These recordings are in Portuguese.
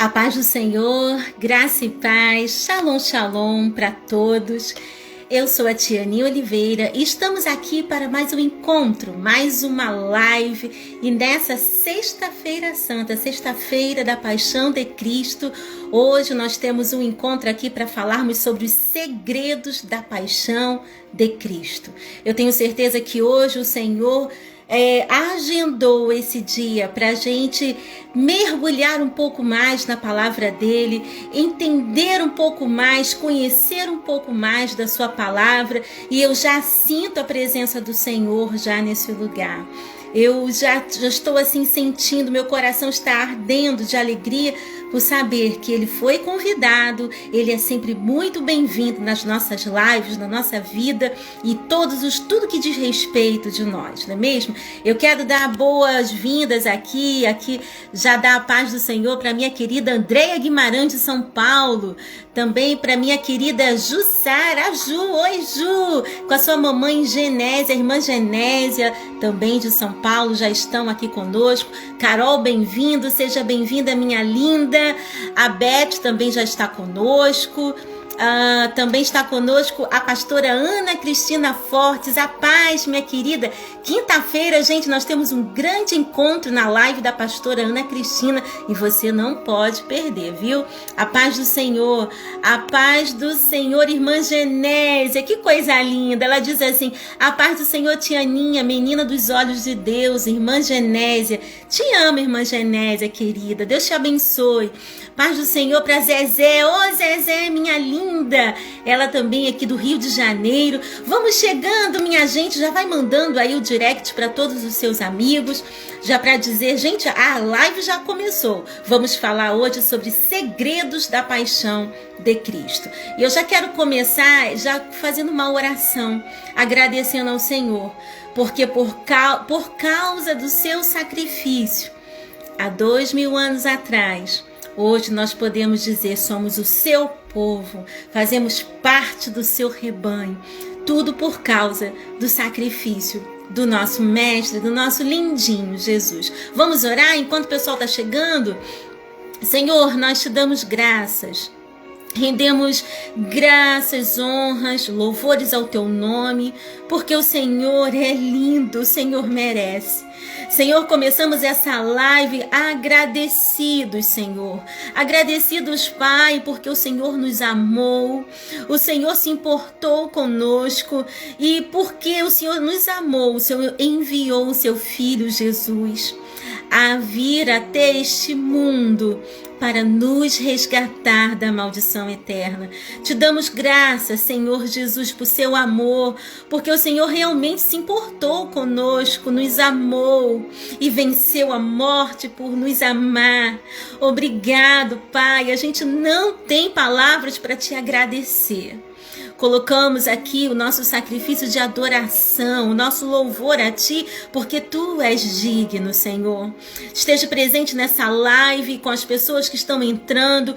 A paz do Senhor, graça e paz, shalom, shalom para todos. Eu sou a Tiane Oliveira e estamos aqui para mais um encontro, mais uma live. E nessa sexta-feira santa, sexta-feira da Paixão de Cristo, hoje nós temos um encontro aqui para falarmos sobre os segredos da Paixão de Cristo. Eu tenho certeza que hoje o Senhor agendou esse dia para a gente mergulhar um pouco mais na palavra dele, entender um pouco mais, conhecer um pouco mais da sua palavra, e eu já sinto a presença do Senhor já nesse lugar. Eu já estou assim sentindo, meu coração está ardendo de alegria por saber que ele foi convidado, ele é sempre muito bem-vindo nas nossas lives, na nossa vida e tudo que diz respeito de nós, não é mesmo? Eu quero dar boas-vindas aqui já dar a paz do Senhor para minha querida Andréia Guimarães de São Paulo, também para minha querida Jussara, oi Ju, com a sua mamãe Genésia, irmã Genésia, também de São Paulo, já estão aqui conosco. Carol, bem-vindo, seja bem-vinda, minha linda. A Beth também já está conosco. Também está conosco a pastora Ana Cristina Fortes. A paz, minha querida. Quinta-feira, gente, nós temos um grande encontro na live da pastora Ana Cristina e você não pode perder, viu? A paz do Senhor, irmã Genésia, que coisa linda. Ela diz assim: a paz do Senhor, Tianinha, menina dos olhos de Deus, irmã Genésia. Te amo, irmã Genésia, querida. Deus te abençoe. Paz do Senhor para Zezé. Ô Zezé, minha linda. Ela também aqui do Rio de Janeiro. Vamos chegando, minha gente. Já vai mandando aí o direct para todos os seus amigos. Já para dizer, gente, a live já começou. Vamos falar hoje sobre segredos da paixão de Cristo. E eu já quero começar já fazendo uma oração, agradecendo ao Senhor, porque por causa do seu sacrifício, há 2000 anos atrás, hoje nós podemos dizer, somos o seu povo, fazemos parte do seu rebanho, tudo por causa do sacrifício do nosso mestre, do nosso lindinho Jesus. Vamos orar enquanto o pessoal está chegando? Senhor, nós te damos graças. Rendemos graças, honras, louvores ao teu nome, porque o Senhor é lindo, o Senhor merece. Senhor, começamos essa live agradecidos, Senhor. Agradecidos, Pai, porque o Senhor nos amou, o Senhor se importou conosco e porque o Senhor nos amou, o Senhor enviou o seu Filho Jesus a vir até este mundo para nos resgatar da maldição eterna. Te damos graças, Senhor Jesus, por seu amor, porque o Senhor realmente se importou conosco, nos amou e venceu a morte por nos amar. Obrigado, Pai. A gente não tem palavras para te agradecer. Colocamos aqui o nosso sacrifício de adoração, o nosso louvor a Ti, porque Tu és digno, Senhor. Esteja presente nessa live com as pessoas que estão entrando,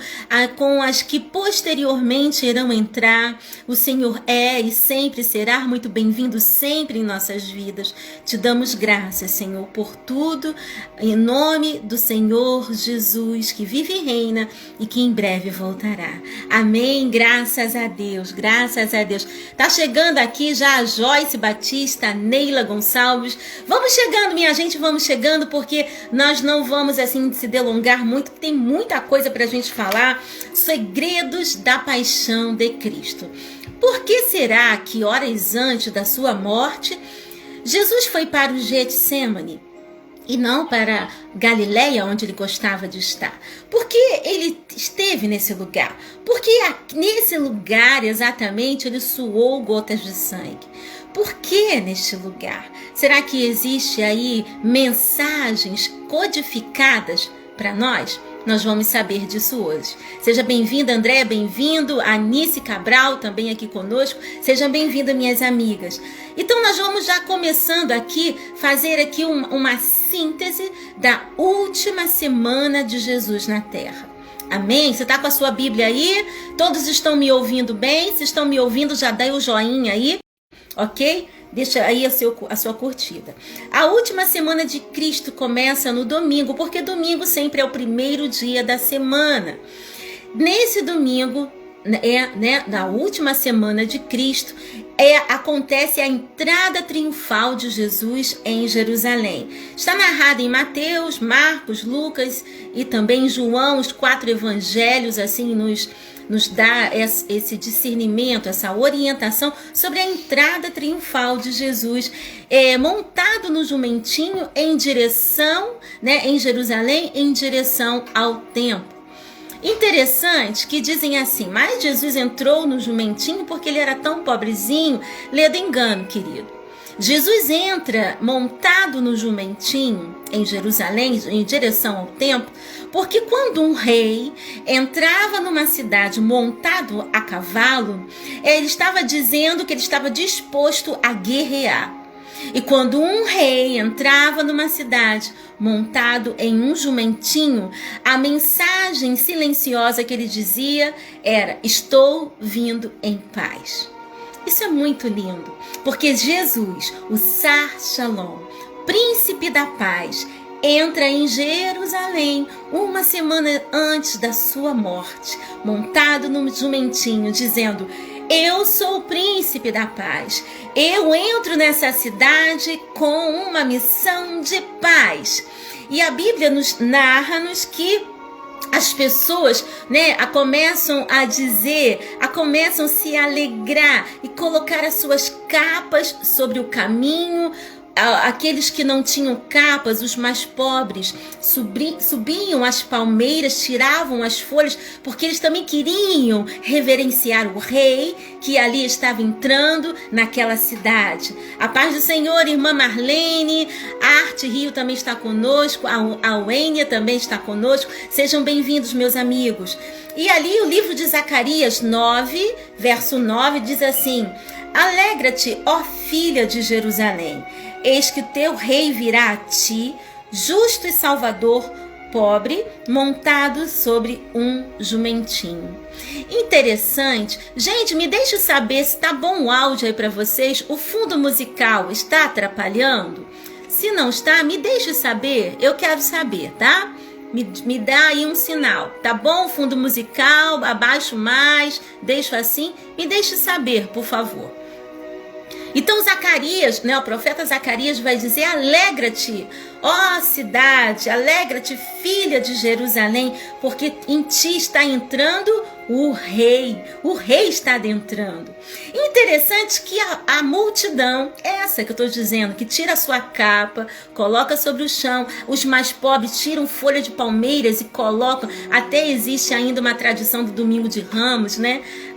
com as que posteriormente irão entrar. O Senhor é e sempre será muito bem-vindo sempre em nossas vidas. Te damos graças, Senhor, por tudo, em nome do Senhor Jesus, que vive e reina e que em breve voltará. Amém. Graças a Deus. Graças a Deus. Tá chegando aqui já a Joyce Batista, a Neila Gonçalves. Vamos chegando, minha gente, vamos chegando, porque nós não vamos assim se delongar muito, tem muita coisa pra gente falar. Segredos da paixão de Cristo. Por que será que horas antes da sua morte, Jesus foi para o Getsêmani e não para Galileia, onde ele gostava de estar? Por que ele esteve nesse lugar? Porque nesse lugar, exatamente, ele suou gotas de sangue. Por que neste lugar? Será que existe aí mensagens codificadas para nós? Nós vamos saber disso hoje. Seja bem-vinda, Andréia, bem-vindo. Anice Cabral também aqui conosco. Sejam bem-vindas, minhas amigas. Então, nós vamos já começando aqui, fazer aqui uma síntese da última semana de Jesus na Terra. Amém? Você está com a sua Bíblia aí? Todos estão me ouvindo bem? Se estão me ouvindo, já dá o joinha aí. ok? Deixa aí a sua curtida. A última semana de Cristo começa no domingo, porque domingo sempre é o primeiro dia da semana. Nesse domingo, na última semana de Cristo, acontece a entrada triunfal de Jesus em Jerusalém. Está narrado em Mateus, Marcos, Lucas e também João, os 4 evangelhos, assim, nos dá esse discernimento, essa orientação sobre a entrada triunfal de Jesus, montado no jumentinho em Jerusalém, em direção ao templo. Interessante que dizem assim, mas Jesus entrou no jumentinho porque ele era tão pobrezinho. Lê do engano, querido. Jesus entra montado no jumentinho em Jerusalém, em direção ao templo, porque quando um rei entrava numa cidade montado a cavalo, ele estava dizendo que ele estava disposto a guerrear. E quando um rei entrava numa cidade montado em um jumentinho, a mensagem silenciosa que ele dizia era: estou vindo em paz. Isso é muito lindo, porque Jesus, o Sar Shalom, príncipe da paz, entra em Jerusalém uma semana antes da sua morte, montado num jumentinho, dizendo: eu sou o príncipe da paz. Eu entro nessa cidade com uma missão de paz. E a Bíblia nos narra-nos que as pessoas, começam a dizer, começam a se alegrar e colocar as suas capas sobre o caminho. Aqueles que não tinham capas, os mais pobres, subiam as palmeiras, tiravam as folhas, porque eles também queriam reverenciar o rei que ali estava entrando naquela cidade. A paz do Senhor, irmã Marlene, a Arte Rio também está conosco, a Uênia também está conosco. Sejam bem-vindos, meus amigos. E ali o livro de Zacarias 9, verso 9, diz assim: alegra-te, ó filha de Jerusalém, eis que o teu rei virá a ti, justo e salvador, pobre, montado sobre um jumentinho. Interessante. Gente, me deixe saber se tá bom o áudio aí para vocês. O fundo musical está atrapalhando? Se não está, me deixe saber. Eu quero saber, tá? Me dá aí um sinal. Tá bom o fundo musical? Abaixo mais? Deixo assim? Me deixe saber, por favor. Então Zacarias, o profeta Zacarias vai dizer: alegra-te, ó cidade, alegra-te, filha de Jerusalém, porque em ti está entrando o rei está adentrando. Interessante que a multidão, essa que eu estou dizendo, que tira a sua capa, coloca sobre o chão, os mais pobres tiram folha de palmeiras e colocam, até existe ainda uma tradição do domingo de Ramos,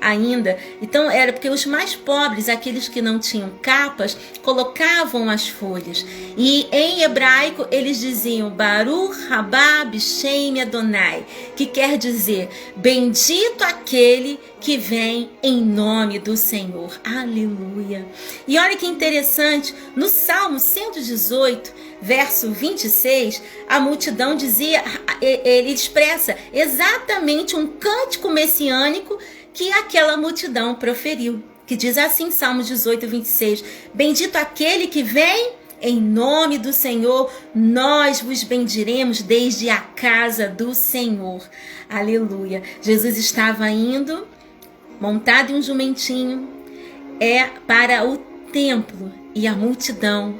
ainda. Então era porque os mais pobres, aqueles que não tinham capas, colocavam as folhas. E em hebraico eles diziam Baruch Rabá Bishem Adonai, que quer dizer bendito aquele que vem em nome do Senhor. Aleluia. E olha que interessante, no Salmo 118, verso 26, a multidão dizia, ele expressa exatamente um cântico messiânico que aquela multidão proferiu, que diz assim, Salmo 18, 26, bendito aquele que vem em nome do Senhor, nós vos bendiremos desde a casa do Senhor. Aleluia. Jesus estava indo, montado em um jumentinho, para o templo, e a multidão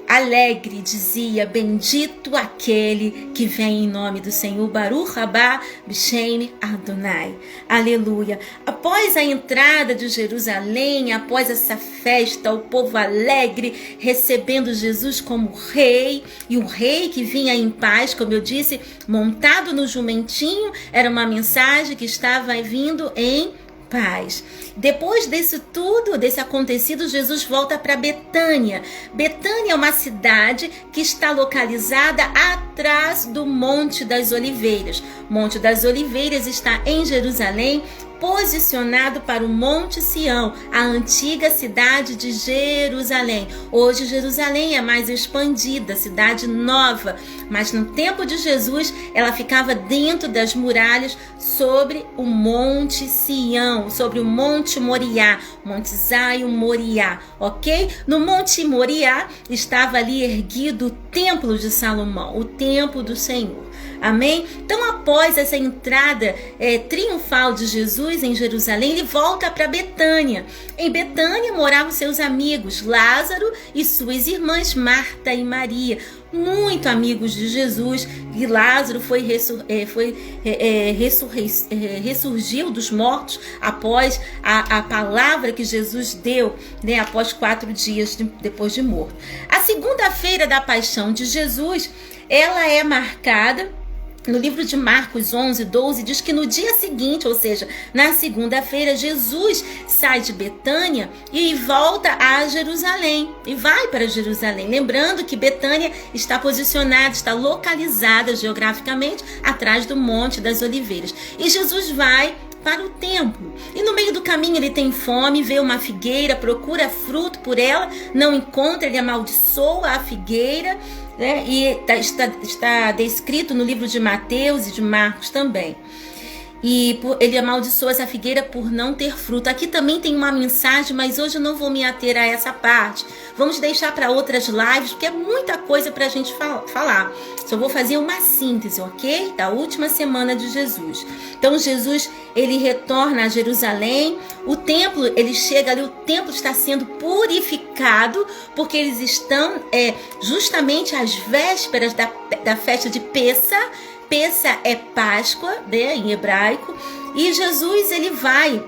alegre dizia: bendito aquele que vem em nome do Senhor, Baruch Rabá Bishem Adonai. Aleluia. Após a entrada de Jerusalém, após essa festa, o povo alegre recebendo Jesus como rei, e o rei que vinha em paz, como eu disse, montado no jumentinho, era uma mensagem que estava vindo em paz. Depois disso tudo, desse acontecido, Jesus volta para Betânia. Betânia é uma cidade que está localizada atrás do Monte das Oliveiras. Monte das Oliveiras está em Jerusalém, posicionado para o Monte Sião, a antiga cidade de Jerusalém. Hoje Jerusalém é mais expandida, cidade nova, mas no tempo de Jesus ela ficava dentro das muralhas sobre o Monte Sião, sobre o Monte Moriá, Monte Zion Moriá, ok? No Monte Moriá estava ali erguido o Templo de Salomão, o Templo do Senhor. Amém? Então, após essa entrada triunfal de Jesus em Jerusalém, ele volta para Betânia. Em Betânia moravam seus amigos Lázaro e suas irmãs Marta e Maria, muito amigos de Jesus. E Lázaro ressurgiu dos mortos após a palavra que Jesus deu, né, após 4 dias depois de morto. A segunda-feira da paixão de Jesus, ela é marcada no livro de Marcos 11:12, diz que no dia seguinte, ou seja, na segunda-feira, Jesus sai de Betânia e volta a Jerusalém, e vai para Jerusalém. Lembrando que Betânia está posicionada, está localizada geograficamente atrás do Monte das Oliveiras. E Jesus vai para o templo. E no meio do caminho ele tem fome, vê uma figueira, procura fruto por ela, não encontra, ele amaldiçoa a figueira, né? E está descrito no livro de Mateus e de Marcos também. E ele amaldiçoa essa figueira por não ter fruto. Aqui também tem uma mensagem, mas hoje eu não vou me ater a essa parte. Vamos deixar para outras lives, porque é muita coisa para a gente falar. Só vou fazer uma síntese, ok? Da última semana de Jesus. Então Jesus, ele retorna a Jerusalém. O templo, ele chega ali, o templo está sendo purificado, porque eles estão justamente às vésperas da festa de Pêssar. Pêssar é Páscoa, né, em hebraico, e Jesus ele vai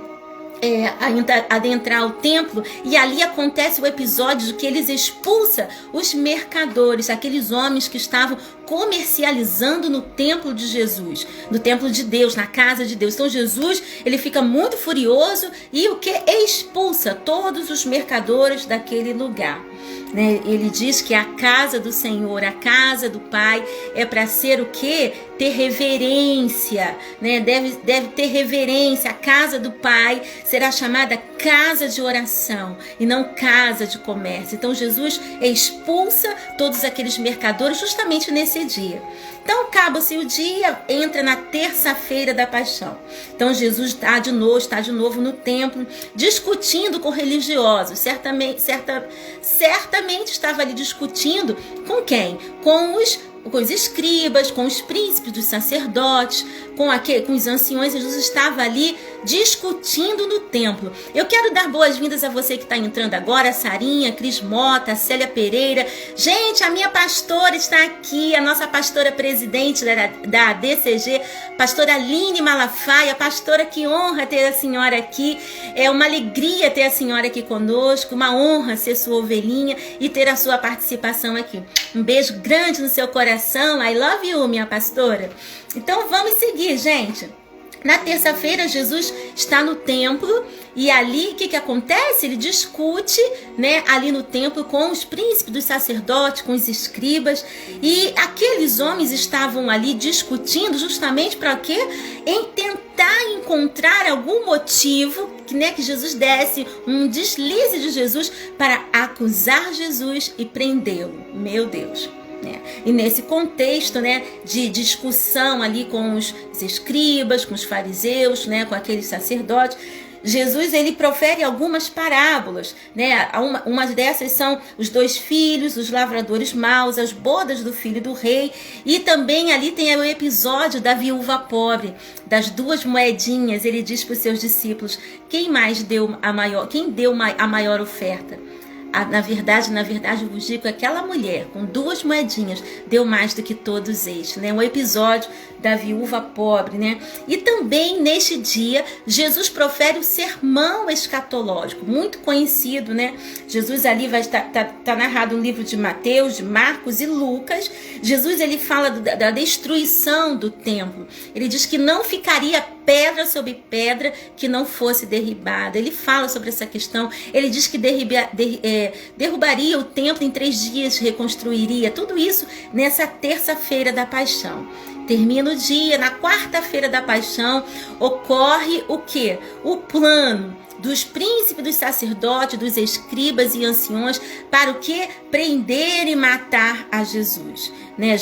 adentrar o templo, e ali acontece o episódio de que eles expulsam os mercadores, aqueles homens que estavam comercializando no templo de Jesus, no templo de Deus, na casa de Deus. Então Jesus, ele fica muito furioso e o que? Expulsa todos os mercadores daquele lugar. Ele diz que a casa do Senhor, a casa do Pai, é para ser o quê? Ter reverência, né? Deve ter reverência. A casa do Pai será chamada casa de oração e não casa de comércio. Então Jesus expulsa todos aqueles mercadores justamente nesse dia. Então acaba-se o dia, entra na terça-feira da paixão. Então Jesus está de novo no templo, discutindo com religiosos. Certamente estava ali discutindo com quem? Com os escribas, com os príncipes dos sacerdotes, com os anciões. Jesus estava ali discutindo no templo. Eu quero dar boas-vindas a você que está entrando agora, a Sarinha, a Cris Mota, a Célia Pereira. Gente, a minha pastora está aqui, a nossa pastora presidente da ADCG, pastora Aline Malafaia. Pastora, que honra ter a senhora aqui. É uma alegria ter a senhora aqui conosco, uma honra ser sua ovelhinha e ter a sua participação aqui. Um beijo grande no seu coração. I love you, minha pastora. Então vamos seguir, gente. Na terça-feira, Jesus está no templo e ali o que acontece? Ele discute, né, ali no templo com os príncipes dos sacerdotes, com os escribas, e aqueles homens estavam ali discutindo justamente para quê? Em tentar encontrar algum motivo, que Jesus desse um deslize de Jesus para acusar Jesus e prendê-lo. Meu Deus. E nesse contexto, né, de discussão ali com os escribas, com os fariseus, né, com aqueles sacerdotes, Jesus ele profere algumas parábolas, né? Uma dessas são os 2 filhos, os lavradores maus, as bodas do filho do rei, e também ali tem o episódio da viúva pobre, das 2 moedinhas. Ele diz para os seus discípulos: quem deu a maior oferta? Na verdade, eu vos digo que aquela mulher com 2 moedinhas deu mais do que todos estes, né? Um episódio da viúva pobre, né? E também neste dia, Jesus profere o sermão escatológico, muito conhecido, né? Jesus ali tá narrado no livro de Mateus, de Marcos e Lucas. Jesus ele fala da destruição do templo. Ele diz que não ficaria pedra sobre pedra que não fosse derribada. Ele fala sobre essa questão. Ele diz que derrubaria o templo em 3 dias, reconstruiria. Tudo isso nessa terça-feira da paixão. termina o dia, na quarta-feira da paixão, ocorre o quê? O plano dos príncipes, dos sacerdotes, dos escribas e anciões para o que? Prender e matar a Jesus, né?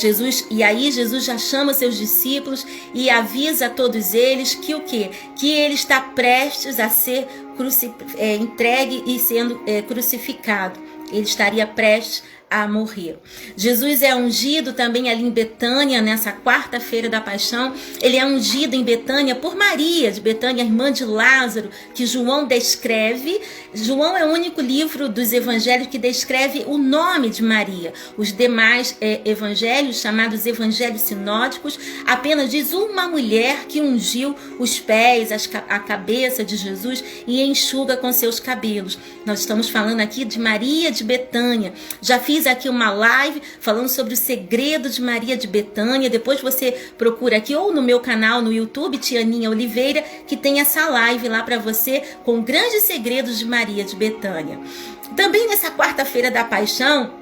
E aí Jesus já chama seus discípulos e avisa a todos eles que o quê? Que ele está prestes a ser entregue e sendo crucificado. Ele estaria prestes a morrer. Jesus é ungido também ali em Betânia, nessa quarta-feira da paixão. Ele é ungido em Betânia por Maria, de Betânia, irmã de Lázaro, que João descreve. João é o único livro dos evangelhos que descreve o nome de Maria. Os demais evangelhos, chamados evangelhos sinóticos, apenas diz uma mulher que ungiu os pés, a cabeça de Jesus e enxuga com seus cabelos. Nós estamos falando aqui de Maria de Betânia. Já fiz aqui uma live falando sobre o segredo de Maria de Betânia. Depois você procura aqui ou no meu canal no YouTube, Tianinha Oliveira, que tem essa live lá para você com grandes segredos de Maria de Betânia. Também nessa quarta-feira da paixão,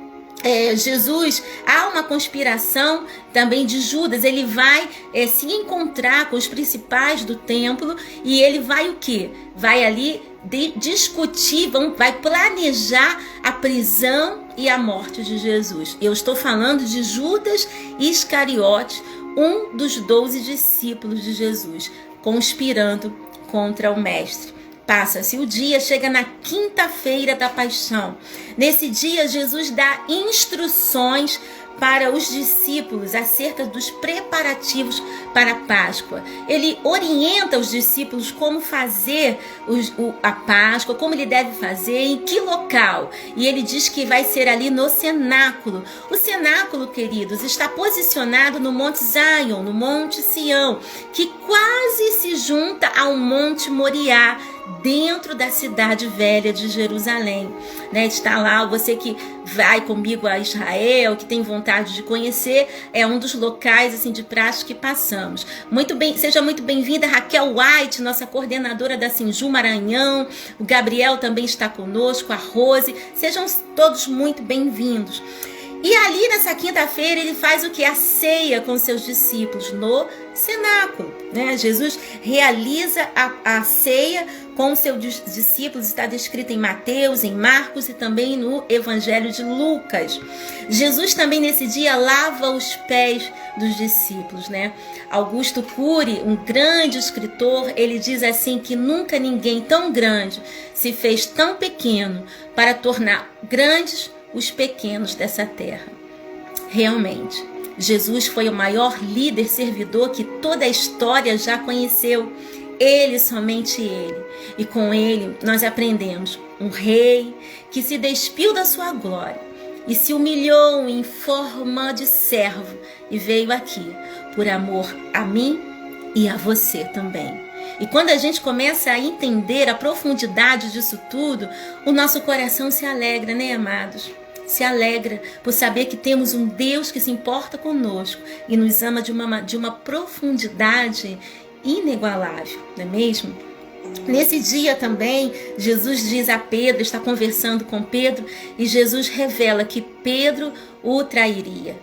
Jesus, há uma conspiração também de Judas. Ele vai se encontrar com os principais do templo e ele vai o quê? Vai ali discutir, vai planejar a prisão e a morte de Jesus. Eu estou falando de Judas Iscariote, um dos 12 discípulos de Jesus, conspirando contra o mestre. Passa-se o dia, chega na quinta-feira da paixão. Nesse dia, Jesus dá instruções para os discípulos acerca dos preparativos para a Páscoa. Ele orienta os discípulos como fazer a Páscoa, como ele deve fazer, em que local. E ele diz que vai ser ali no cenáculo. O cenáculo, queridos, está posicionado no Monte Zion, no Monte Sião, que quase se junta ao Monte Moriá, dentro da cidade velha de Jerusalém, né? Está lá, você que vai comigo a Israel, que tem vontade de conhecer, é um dos locais assim de praxe que passamos. Muito bem, seja muito bem-vinda Raquel White, nossa coordenadora da Sinju Maranhão. O Gabriel também está conosco, a Rose. Sejam todos muito bem-vindos. E ali nessa quinta-feira ele faz o que? A ceia com seus discípulos no cenáculo, né? Jesus realiza a ceia com seus discípulos, está descrito em Mateus, em Marcos e também no Evangelho de Lucas. Jesus também nesse dia lava os pés dos discípulos, né? Augusto Cury, um grande escritor, ele diz assim que nunca ninguém tão grande se fez tão pequeno para tornar grandes os pequenos dessa terra. Realmente, Jesus foi o maior líder servidor que toda a história já conheceu. Ele, somente ele. E com ele nós aprendemos um rei que se despiu da sua glória e se humilhou em forma de servo e veio aqui por amor a mim e a você também. E quando a gente começa a entender a profundidade disso tudo, o nosso coração se alegra, né, amados? Se alegra por saber que temos um Deus que se importa conosco e nos ama de uma profundidade inigualável, não é mesmo? Nesse dia também, Jesus diz a Pedro, está conversando com Pedro, e Jesus revela que Pedro o trairia.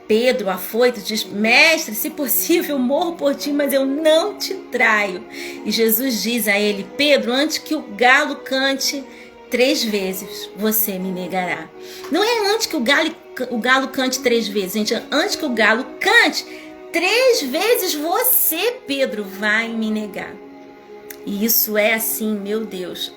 Pedro, afoito, diz: mestre, se possível, morro por ti, mas eu não te traio. E Jesus diz a ele: Pedro, antes que o galo cante 3 vezes, você me negará. Não é antes que o galo cante 3 vezes, gente. Antes que o galo cante 3 vezes, você, Pedro, vai me negar. E isso é assim, meu Deus,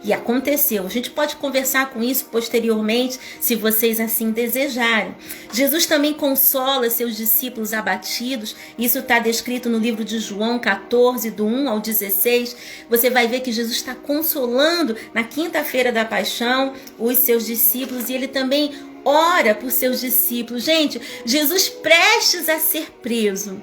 e aconteceu. A gente pode conversar com isso posteriormente, se vocês assim desejarem. Jesus também consola seus discípulos abatidos. Isso está descrito no livro de João 14, do 1 ao 16. Você vai ver que Jesus está consolando na quinta-feira da paixão os seus discípulos, e ele também ora por seus discípulos. Gente, Jesus prestes a ser preso,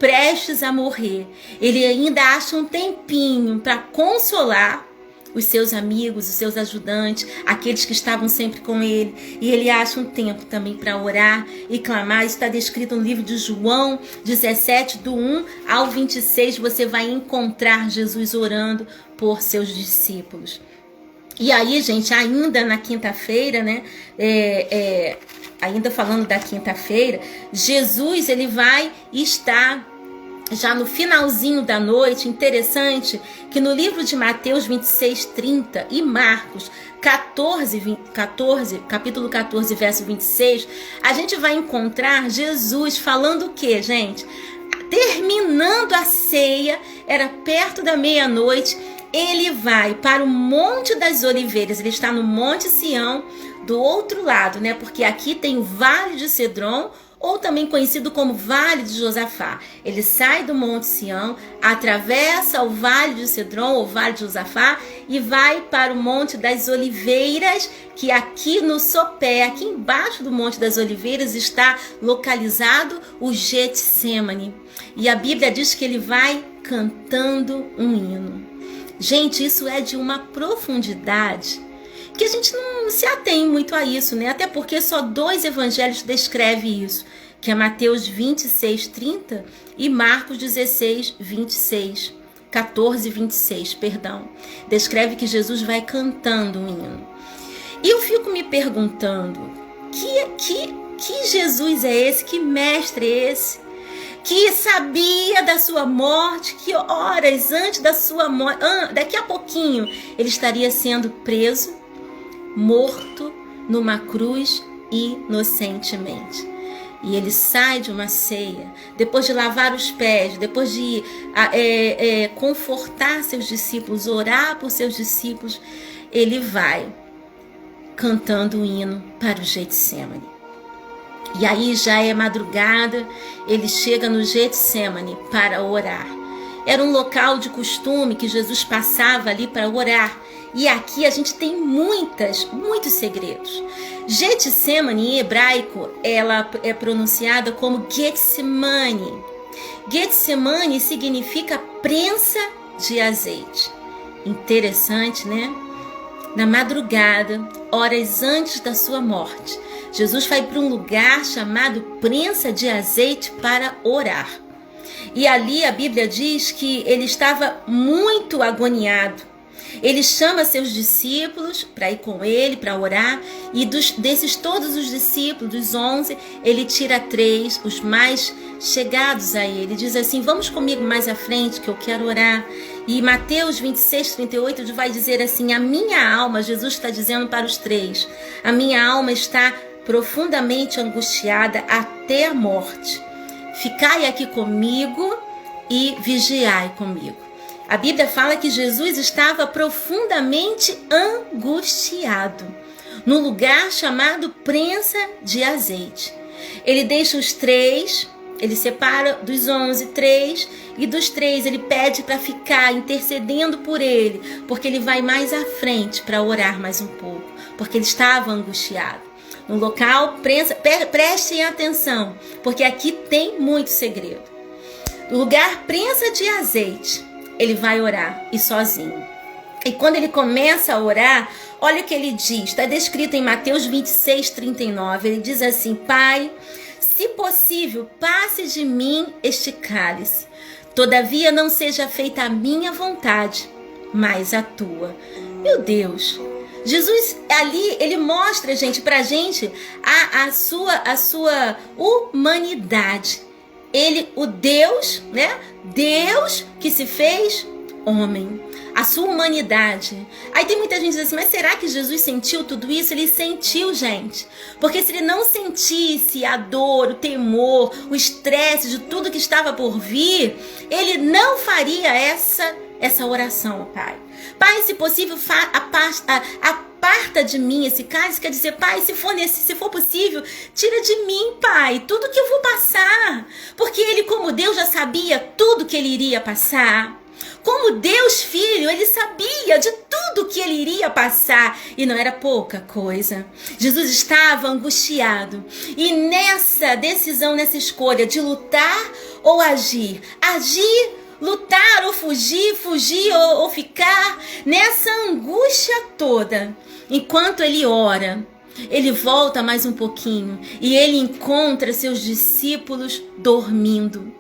prestes a morrer, ele ainda acha um tempinho para consolar os seus amigos, os seus ajudantes, aqueles que estavam sempre com ele. E ele acha um tempo também para orar e clamar. Isso está descrito no livro de João 17, do 1 ao 26. Você vai encontrar Jesus orando por seus discípulos. E aí, gente, ainda na quinta-feira, né? Ainda falando da quinta-feira, Jesus, ele vai estar já no finalzinho da noite. Interessante que no livro de Mateus 26:30 e Marcos 14, capítulo 14, verso 26, a gente vai encontrar Jesus falando o quê, gente? Terminando a ceia, era perto da meia-noite, ele vai para o Monte das Oliveiras. Ele está no Monte Sião, do outro lado, né? Porque aqui tem o Vale de Cedron, ou também conhecido como Vale de Josafá. Ele sai do Monte Sião, atravessa o Vale de Cedron, ou Vale de Josafá, e vai para o Monte das Oliveiras, que aqui no sopé, aqui embaixo do Monte das Oliveiras, está localizado o Getsêmani. E a Bíblia diz que ele vai cantando um hino. Gente, isso é de uma profundidade que a gente não se atém muito a isso, né? Até porque só 2 evangelhos descrevem isso, que é Mateus 26:30 e Marcos 16:26. 14:26, perdão. Descreve que Jesus vai cantando um hino. E eu fico me perguntando, que Jesus é esse? Que mestre é esse? Que sabia da sua morte, que horas antes da sua morte, daqui a pouquinho, ele estaria sendo preso, morto numa cruz inocentemente. E ele sai de uma ceia, depois de lavar os pés, depois de confortar seus discípulos, orar por seus discípulos, ele vai cantando um hino para o Getsêmani. E aí já é madrugada, ele chega no Getsêmani para orar. Era um local de costume que Jesus passava ali para orar. E aqui a gente tem muitos segredos. Getsêmani em hebraico, ela é pronunciada como Getsemane. Getsemane significa prensa de azeite. Interessante, né? Na madrugada, horas antes da sua morte, Jesus vai para um lugar chamado prensa de azeite para orar. E ali a Bíblia diz que ele estava muito agoniado. Ele chama seus discípulos para ir com ele, para orar. E desses todos os discípulos, dos 11, ele tira 3, os mais chegados a ele. Ele diz assim, vamos comigo mais à frente que eu quero orar. E Mateus 26:38 vai dizer assim, a minha alma, Jesus está dizendo para os 3, a minha alma está profundamente angustiada até a morte. Ficai aqui comigo e vigiai comigo. A Bíblia fala que Jesus estava profundamente angustiado, no lugar chamado prensa de azeite. Ele deixa os 3, ele separa dos 11, 3, e dos 3 ele pede para ficar intercedendo por ele, porque ele vai mais à frente para orar mais um pouco, porque ele estava angustiado. No local, prestem atenção, porque aqui tem muito segredo. No lugar prensa de azeite, ele vai orar e sozinho. E quando ele começa a orar, olha o que ele diz. Está descrito em Mateus 26:39. Ele diz assim, Pai, se possível, passe de mim este cálice. Todavia não seja feita a minha vontade, mas a tua. Meu Deus! Jesus ali, ele mostra, gente, pra gente a sua humanidade. Ele, o Deus, né? Deus que se fez homem. A sua humanidade. Aí tem muita gente que diz assim, mas será que Jesus sentiu tudo isso? Ele sentiu, gente. Porque se ele não sentisse a dor, o temor, o estresse de tudo que estava por vir, ele não faria essa oração, Pai. Pai, se possível, aparta de mim esse cálice. Quer dizer, Pai, se for possível, tira de mim, Pai, tudo que eu vou passar. Porque ele, como Deus, já sabia tudo que ele iria passar. Como Deus Filho, ele sabia de tudo que ele iria passar. E não era pouca coisa. Jesus estava angustiado. E nessa decisão, nessa escolha de lutar ou agir, lutar ou fugir ou ficar, nessa angústia toda, enquanto ele ora, ele volta mais um pouquinho e ele encontra seus discípulos dormindo.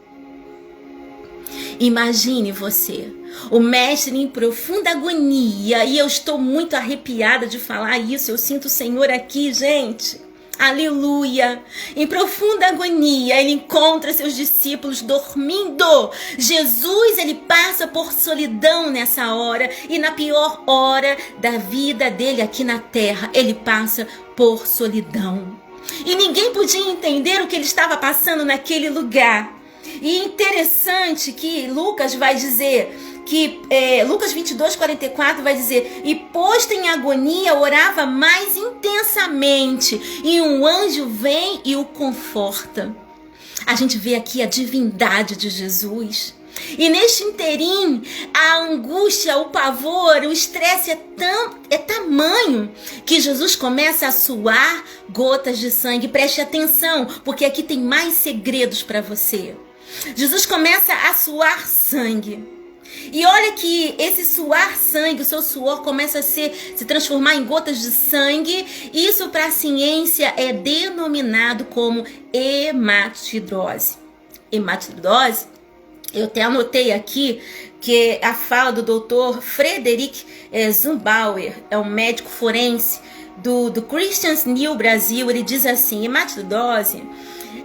Imagine você, o mestre em profunda agonia, e eu estou muito arrepiada de falar isso, eu sinto o Senhor aqui, gente. Aleluia! Em profunda agonia, ele encontra seus discípulos dormindo. Jesus, ele passa por solidão nessa hora, e na pior hora da vida dele aqui na terra, ele passa por solidão. E ninguém podia entender o que ele estava passando naquele lugar. E interessante que Lucas vai dizer que Lucas 22:44 vai dizer: e posto em agonia orava mais intensamente, e um anjo vem e o conforta. A gente vê aqui a divindade de Jesus. E neste interim, a angústia, o pavor, o estresse é tamanho que Jesus começa a suar gotas de sangue. Preste atenção, porque aqui tem mais segredos para você. Jesus começa a suar sangue. E olha que esse suar sangue, o seu suor começa a se transformar em gotas de sangue. Isso para a ciência é denominado como hematidrose. Hematidrose, eu até anotei aqui que a fala do Dr. Frederic Zumbauer, é um médico forense do Christians New Brasil. Ele diz assim: hematidrose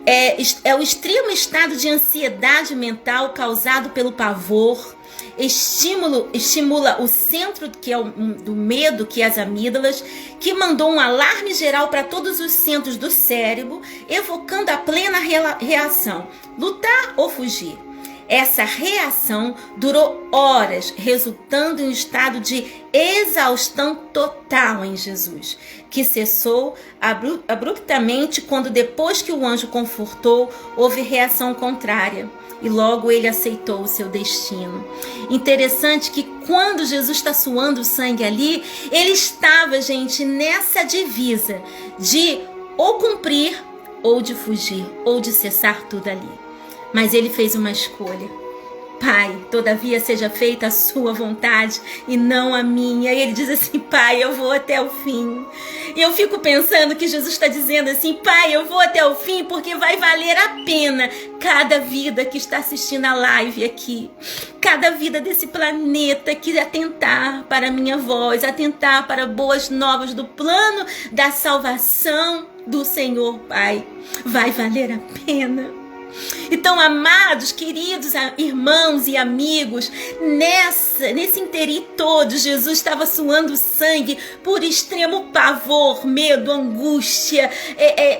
é o extremo estado de ansiedade mental causado pelo pavor. Estimula o centro que é do medo, que é as amígdalas, que mandou um alarme geral para todos os centros do cérebro, evocando a plena reação: lutar ou fugir. Essa reação durou horas, resultando em um estado de exaustão total em Jesus, que cessou abruptamente quando, depois que o anjo confortou, houve reação contrária. E logo ele aceitou o seu destino. Interessante que quando Jesus está suando sangue ali, ele estava, gente, nessa divisa de ou cumprir, ou de fugir, ou de cessar tudo ali. Mas ele fez uma escolha. Pai, todavia seja feita a sua vontade e não a minha. E ele diz assim: Pai, eu vou até o fim. E eu fico pensando que Jesus está dizendo assim: Pai, eu vou até o fim porque vai valer a pena cada vida que está assistindo a live aqui. Cada vida desse planeta que atentar para a minha voz, atentar para boas novas do plano da salvação do Senhor, Pai. Vai valer a pena. Então, amados, queridos irmãos e amigos, nesse interim todo, Jesus estava suando sangue por extremo pavor, medo, angústia,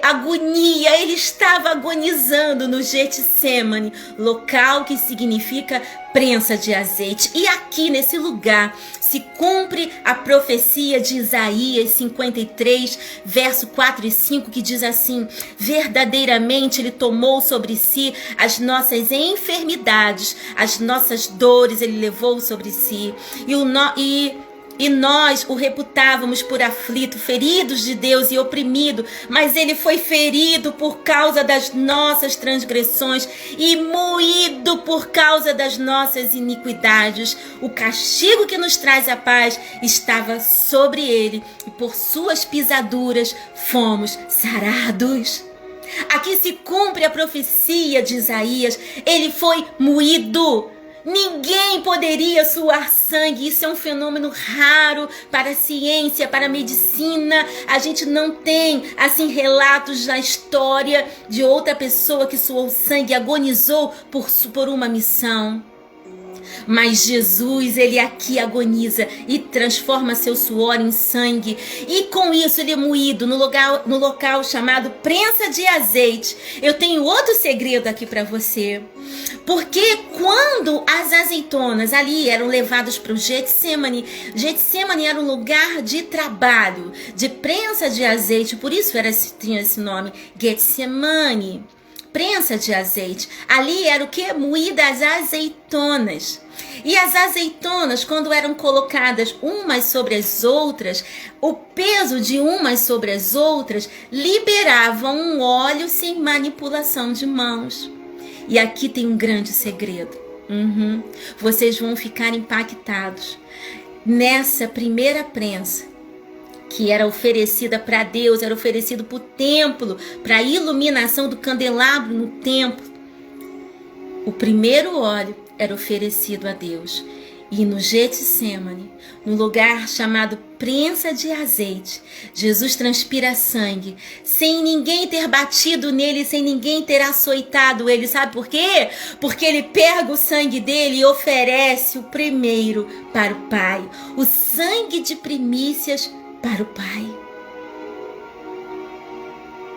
agonia. Ele estava agonizando no Getsemane, local que significa prensa de azeite. E aqui nesse lugar se cumpre a profecia de Isaías 53, verso 4 e 5, que diz assim: verdadeiramente ele tomou sobre si as nossas enfermidades, as nossas dores ele levou sobre si, e nós o reputávamos por aflito, feridos de Deus e oprimido, mas ele foi ferido por causa das nossas transgressões e moído por causa das nossas iniquidades. O castigo que nos traz a paz estava sobre ele, e por suas pisaduras fomos sarados. Aqui se cumpre a profecia de Isaías. Ele foi moído. Ninguém poderia suar sangue. Isso é um fenômeno raro para a ciência, para a medicina. A gente não tem, assim, relatos na história de outra pessoa que suou sangue, agonizou por uma missão. Mas Jesus, ele aqui agoniza e transforma seu suor em sangue. E com isso ele é moído no local chamado prensa de azeite. Eu tenho outro segredo aqui para você. Porque quando as azeitonas ali eram levadas para o Getsemane, Getsemane era um lugar de trabalho, de prensa de azeite. Por isso tinha esse nome, Getsemane. Prensa de azeite. Ali era o que? Moídas azeitonas. E as azeitonas, quando eram colocadas umas sobre as outras, o peso de umas sobre as outras liberava um óleo sem manipulação de mãos. E aqui tem um grande segredo. Vocês vão ficar impactados. Nessa primeira prensa, que era oferecida para Deus, era oferecido para o templo, para a iluminação do candelabro no templo. O primeiro óleo era oferecido a Deus. E no Getsêmani, no lugar chamado prensa de azeite, Jesus transpira sangue, sem ninguém ter batido nele, sem ninguém ter açoitado ele. Sabe por quê? Porque ele pega o sangue dele e oferece o primeiro para o Pai. O sangue de primícias para o Pai.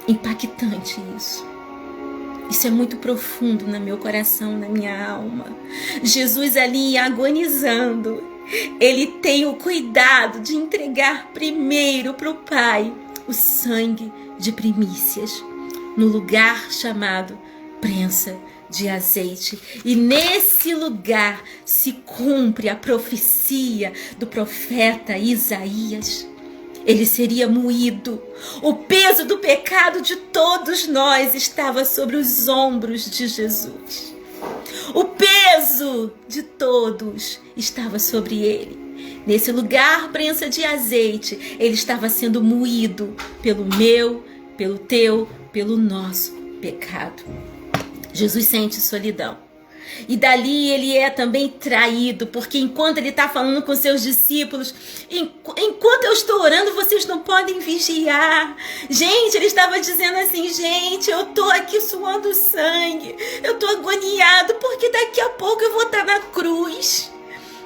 Impactante isso. Isso é muito profundo no meu coração, na minha alma. Jesus ali agonizando, ele tem o cuidado de entregar primeiro para o Pai o sangue de primícias, no lugar chamado prensa de azeite. E nesse lugar se cumpre a profecia do profeta Isaías. Ele seria moído. O peso do pecado de todos nós estava sobre os ombros de Jesus. O peso de todos estava sobre ele. Nesse lugar, prensa de azeite, ele estava sendo moído pelo meu, pelo teu, pelo nosso pecado. Jesus sente solidão. E dali ele é também traído, porque enquanto ele está falando com seus discípulos, enquanto eu estou orando, vocês não podem vigiar. Gente, ele estava dizendo assim, gente, eu estou aqui suando sangue, eu estou agoniado, porque daqui a pouco eu vou estar na cruz,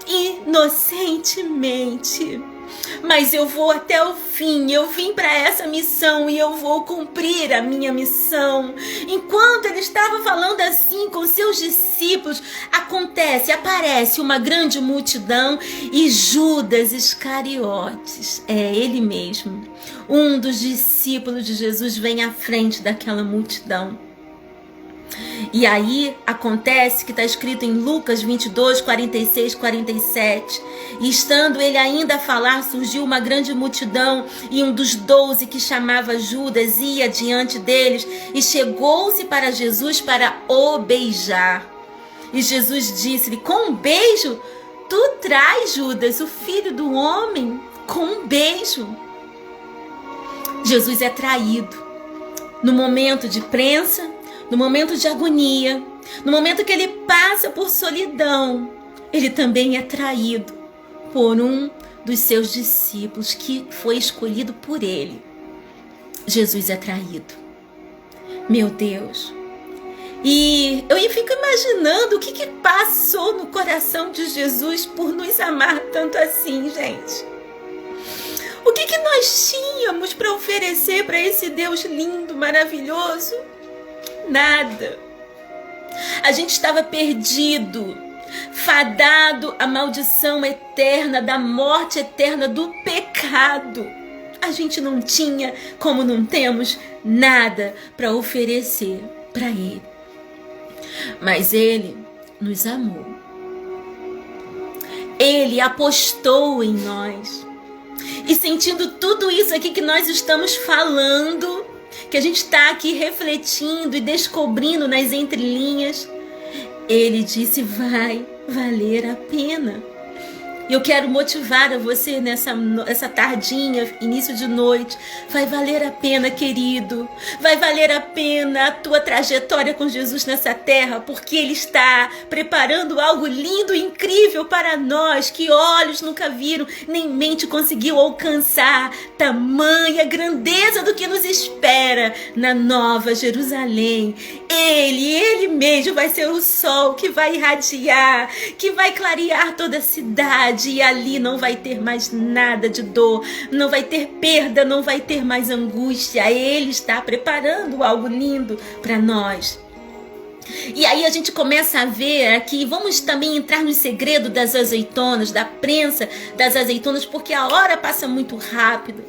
inocentemente. Mas eu vou até o fim, eu vim para essa missão e eu vou cumprir a minha missão. Enquanto ele estava falando assim com seus discípulos, aparece uma grande multidão e Judas Iscariotes, ele mesmo, um dos discípulos de Jesus, vem à frente daquela multidão. E aí acontece que está escrito em Lucas 22, 46, 47. E estando ele ainda a falar, surgiu uma grande multidão, e um dos 12, que chamava Judas, ia diante deles e chegou-se para Jesus para o beijar. E Jesus disse-lhe, com um beijo, tu traz, Judas, o filho do homem, com um beijo. Jesus é traído no momento de prensa, no momento de agonia, no momento que ele passa por solidão. Ele também é traído por um dos seus discípulos que foi escolhido por ele. Jesus é traído. Meu Deus. E eu fico imaginando o que passou no coração de Jesus por nos amar tanto assim, gente. O que nós tínhamos para oferecer para esse Deus lindo, maravilhoso? Nada. A gente estava perdido, fadado à maldição eterna, da morte eterna, do pecado. A gente não tinha, como não temos, nada para oferecer para Ele. Mas Ele nos amou. Ele apostou em nós. E sentindo tudo isso aqui que nós estamos falando, que a gente está aqui refletindo e descobrindo nas entrelinhas, ele disse, vai valer a pena. E eu quero motivar a você nessa tardinha, início de noite. Vai valer a pena, querido. Vai valer a pena a tua trajetória com Jesus nessa terra, porque Ele está preparando algo lindo e incrível para nós, que olhos nunca viram, nem mente conseguiu alcançar. Tamanha grandeza do que nos espera na Nova Jerusalém. Ele mesmo vai ser o sol que vai irradiar, que vai clarear toda a cidade. E ali não vai ter mais nada de dor, não vai ter perda, não vai ter mais angústia. Ele está preparando algo lindo para nós. E aí a gente começa a ver aqui, vamos também entrar no segredo das azeitonas, da prensa das azeitonas, porque a hora passa muito rápido.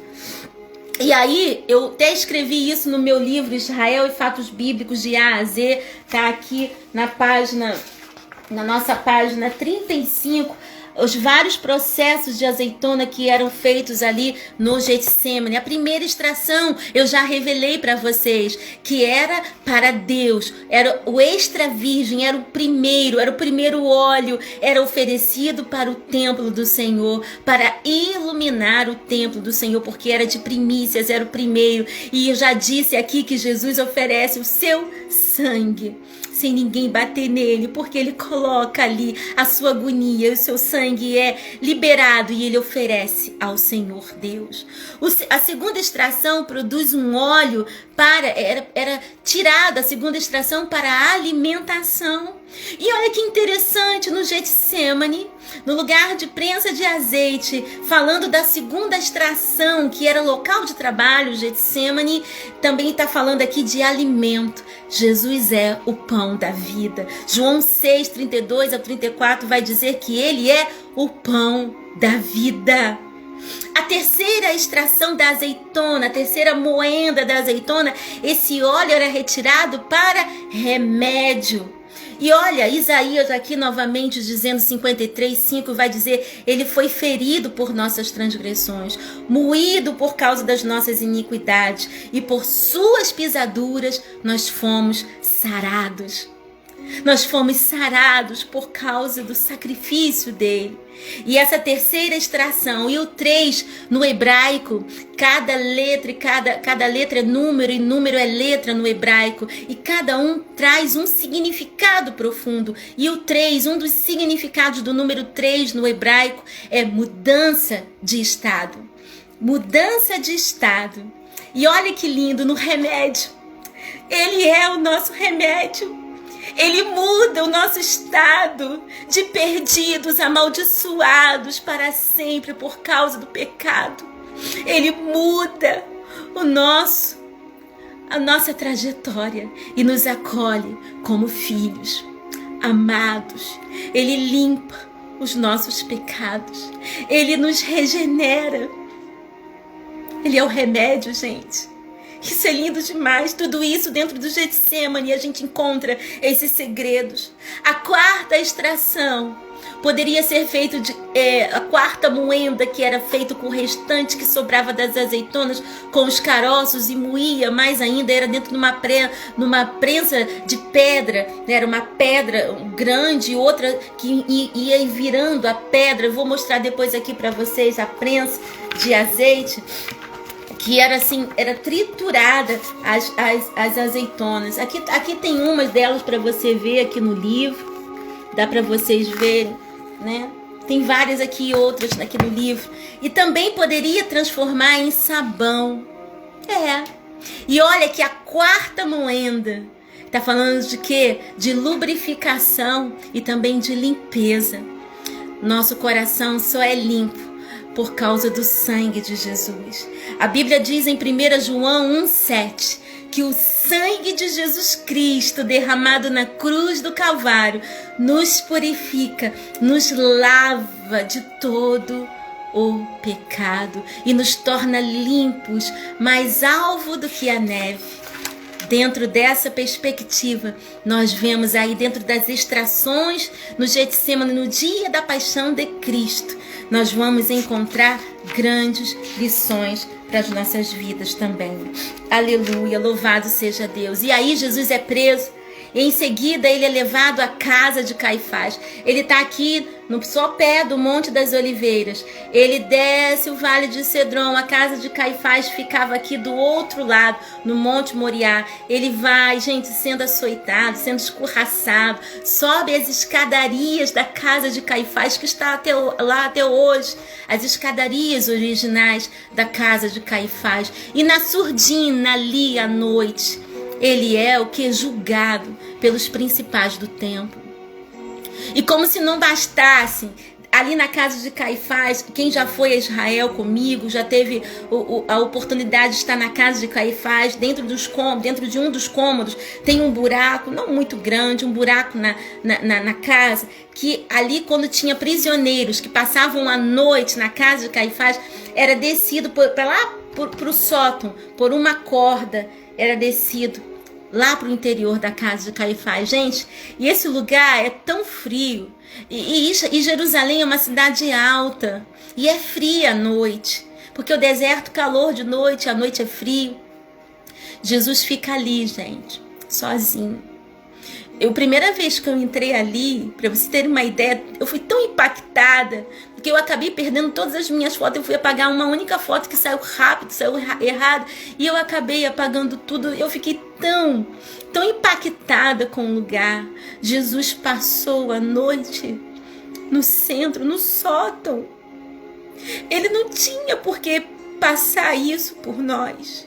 E aí, eu até escrevi isso no meu livro Israel e Fatos Bíblicos de A a Z, tá aqui na nossa página 35, os vários processos de azeitona que eram feitos ali no Getsêmani. A primeira extração eu já revelei para vocês, que era para Deus, era o extra virgem, era o primeiro óleo, era oferecido para o templo do Senhor, para iluminar o templo do Senhor, porque era de primícias, era o primeiro. E eu já disse aqui que Jesus oferece o seu sangue. sem ninguém bater nele, porque ele coloca ali a sua agonia, o seu sangue é liberado e ele oferece ao Senhor Deus. A segunda extração produz um óleo era tirada a segunda extração para a alimentação. E olha que interessante, no Getsemane, no lugar de prensa de azeite, falando da segunda extração, que era local de trabalho, Getsemane, também está falando aqui de alimento. Jesus é o pão da vida. João 6, 32 a 34 vai dizer que ele é o pão da vida. A terceira extração da azeitona, a terceira moenda da azeitona, esse óleo era retirado para remédio. E olha, Isaías aqui novamente dizendo 53:5 vai dizer: ele foi ferido por nossas transgressões, moído por causa das nossas iniquidades, e por suas pisaduras nós fomos sarados. Nós fomos sarados por causa do sacrifício dele. E essa terceira extração, e o 3 no hebraico, cada letra é número, e número é letra no hebraico, e cada um traz um significado profundo. E o 3, um dos significados do número 3 no hebraico é mudança de estado. Mudança de estado. E olha que lindo, no remédio. Ele é o nosso remédio. Ele muda o nosso estado de perdidos, amaldiçoados para sempre por causa do pecado. Ele muda a nossa trajetória e nos acolhe como filhos amados. Ele limpa os nossos pecados. Ele nos regenera. Ele é o remédio, gente. Isso é lindo demais, tudo isso dentro do Getsemane, a gente encontra esses segredos. A quarta extração poderia ser feito a quarta moenda, que era feito com o restante que sobrava das azeitonas, com os caroços, e moía mais ainda, era dentro de numa prensa de pedra, era uma pedra grande e outra que ia virando a pedra. Eu vou mostrar depois aqui para vocês a prensa de azeite, que era assim, era triturada as azeitonas. Aqui tem umas delas para você ver aqui no livro, dá para vocês verem, né? Tem várias aqui e outras aqui no livro. E também poderia transformar em sabão. E olha que a quarta moenda está falando de quê? De lubrificação e também de limpeza. Nosso coração só é limpo por causa do sangue de Jesus. A Bíblia diz em 1 João 1,7 que o sangue de Jesus Cristo derramado na cruz do Calvário nos purifica, nos lava de todo o pecado e nos torna limpos, mais alvo do que a neve. Dentro dessa perspectiva, nós vemos aí dentro das extrações no Getsemane, no dia da paixão de Cristo, nós vamos encontrar grandes lições para as nossas vidas também. Aleluia, louvado seja Deus. E aí Jesus é preso. E em seguida ele é levado à casa de Caifás. Ele está aqui no sopé do Monte das Oliveiras. Ele desce o Vale de Cedron. A casa de Caifás ficava aqui do outro lado, no Monte Moriá. Ele vai, gente, sendo açoitado, sendo escorraçado. Sobe as escadarias da casa de Caifás, que está lá até hoje. As escadarias originais da casa de Caifás. E na surdina, ali à noite, ele é o que? Julgado pelos principais do templo. E como se não bastasse, ali na casa de Caifás, quem já foi a Israel comigo, já teve a oportunidade de estar na casa de Caifás, dentro de um dos cômodos, tem um buraco, não muito grande, um buraco na casa, que ali quando tinha prisioneiros que passavam a noite na casa de Caifás, era descido para lá para o sótão, por uma corda, era descido lá para o interior da casa de Caifás. Gente, e esse lugar é tão frio. E Jerusalém é uma cidade alta. E é fria à noite. Porque o deserto, calor de noite, à noite é frio. Jesus fica ali, gente, sozinho. Primeira vez que eu entrei ali, para você ter uma ideia, eu fui tão impactada, que eu acabei perdendo todas as minhas fotos. Eu fui apagar uma única foto que saiu rápido, saiu errado, e eu acabei apagando tudo. Eu fiquei tão impactada com o lugar. Jesus passou a noite no centro, no sótão. Ele não tinha por que passar isso por nós.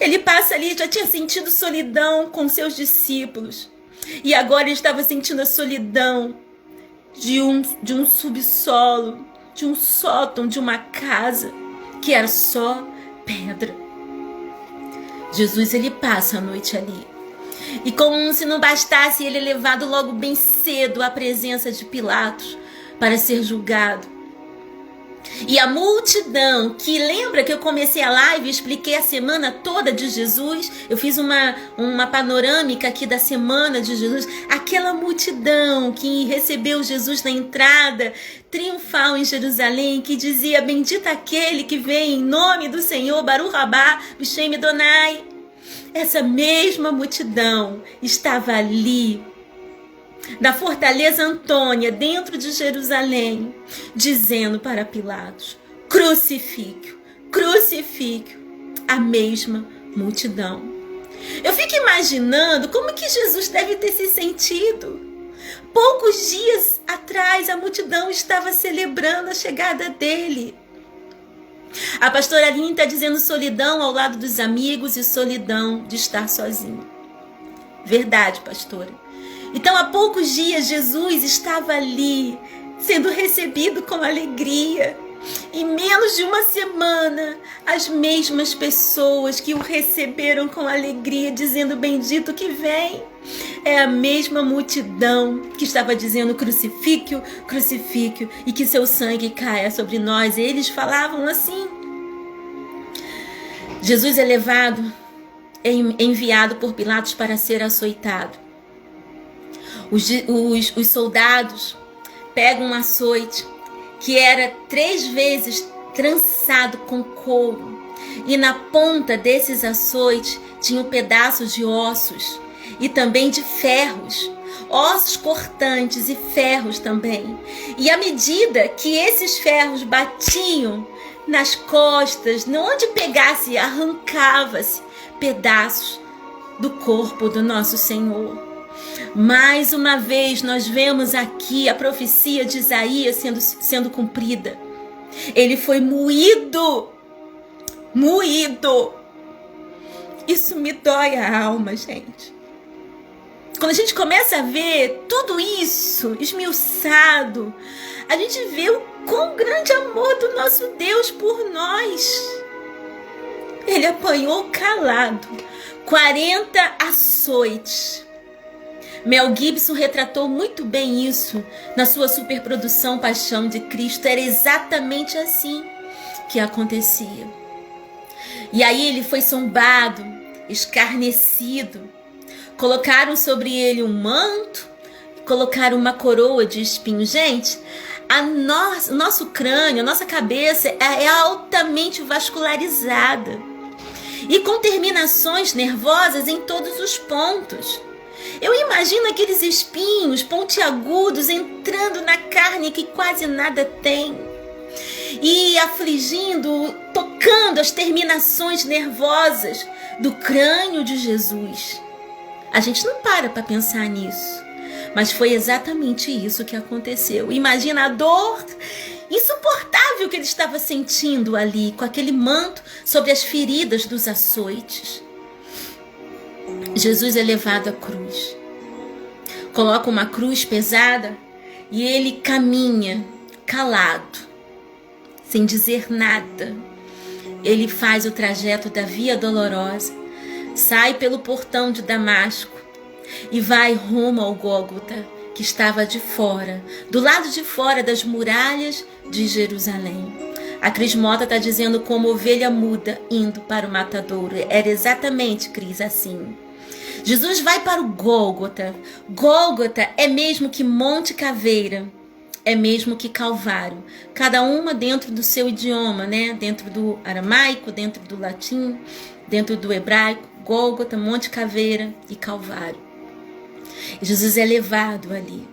Ele passa ali, já tinha sentido solidão com seus discípulos. E agora ele estava sentindo a solidão de um subsolo, de um sótão, de uma casa que era só pedra. Jesus, ele passa a noite ali. E como se não bastasse, ele é levado logo bem cedo à presença de Pilatos para ser julgado. E a multidão, que lembra que eu comecei a live e expliquei a semana toda de Jesus, eu fiz uma panorâmica aqui da semana de Jesus, aquela multidão que recebeu Jesus na entrada triunfal em Jerusalém, que dizia: bendito aquele que vem em nome do Senhor, Baruch Rabá, Bishem Adonai. Essa mesma multidão estava ali, da Fortaleza Antônia, dentro de Jerusalém, dizendo para Pilatos: crucifique-o, crucifique-o. A mesma multidão. Eu fico imaginando como que Jesus deve ter se sentido. Poucos dias atrás, a multidão estava celebrando a chegada dele. A pastora Aline está dizendo solidão ao lado dos amigos e solidão de estar sozinho. Verdade, pastora. Então, há poucos dias, Jesus estava ali, sendo recebido com alegria. Em menos de uma semana, as mesmas pessoas que o receberam com alegria, dizendo bendito que vem, é a mesma multidão que estava dizendo crucifique-o, crucifique-o, e que seu sangue caia sobre nós. Eles falavam assim. Jesus é levado, é enviado por Pilatos para ser açoitado. Os soldados pegam um açoite que era 3 vezes trançado com couro, e na ponta desses açoites tinham pedaços de ossos e também de ferros, ossos cortantes e ferros também. E à medida que esses ferros batiam nas costas, onde pegasse, arrancava-se pedaços do corpo do nosso Senhor. Mais uma vez nós vemos aqui a profecia de Isaías sendo cumprida. Ele foi moído. Isso me dói a alma, gente. Quando a gente começa a ver tudo isso esmiuçado, a gente vê o quão grande amor do nosso Deus por nós. Ele apanhou calado 40 açoites. Mel Gibson retratou muito bem isso na sua superprodução Paixão de Cristo. Era exatamente assim que acontecia. E aí ele foi zombado, escarnecido. Colocaram sobre ele um manto, colocaram uma coroa de espinhos. Gente, o nosso crânio, a nossa cabeça é altamente vascularizada e com terminações nervosas em todos os pontos. Eu imagino aqueles espinhos pontiagudos entrando na carne que quase nada tem e afligindo, tocando as terminações nervosas do crânio de Jesus. A gente não para pensar nisso, mas foi exatamente isso que aconteceu. Imagina a dor insuportável que ele estava sentindo ali, com aquele manto sobre as feridas dos açoites. Jesus é levado à cruz. Coloca uma cruz pesada e ele caminha calado, sem dizer nada. Ele faz o trajeto da Via Dolorosa, sai pelo portão de Damasco e vai rumo ao Gólgota, que estava de fora, do lado de fora das muralhas de Jerusalém. A Cris Mota está dizendo como ovelha muda indo para o matadouro. Era exatamente, Cris, assim. Jesus vai para o Gólgota. Gólgota é mesmo que Monte Caveira, é mesmo que Calvário. Cada uma dentro do seu idioma, né? Dentro do aramaico, dentro do latim, dentro do hebraico. Gólgota, Monte Caveira e Calvário. Jesus é levado ali.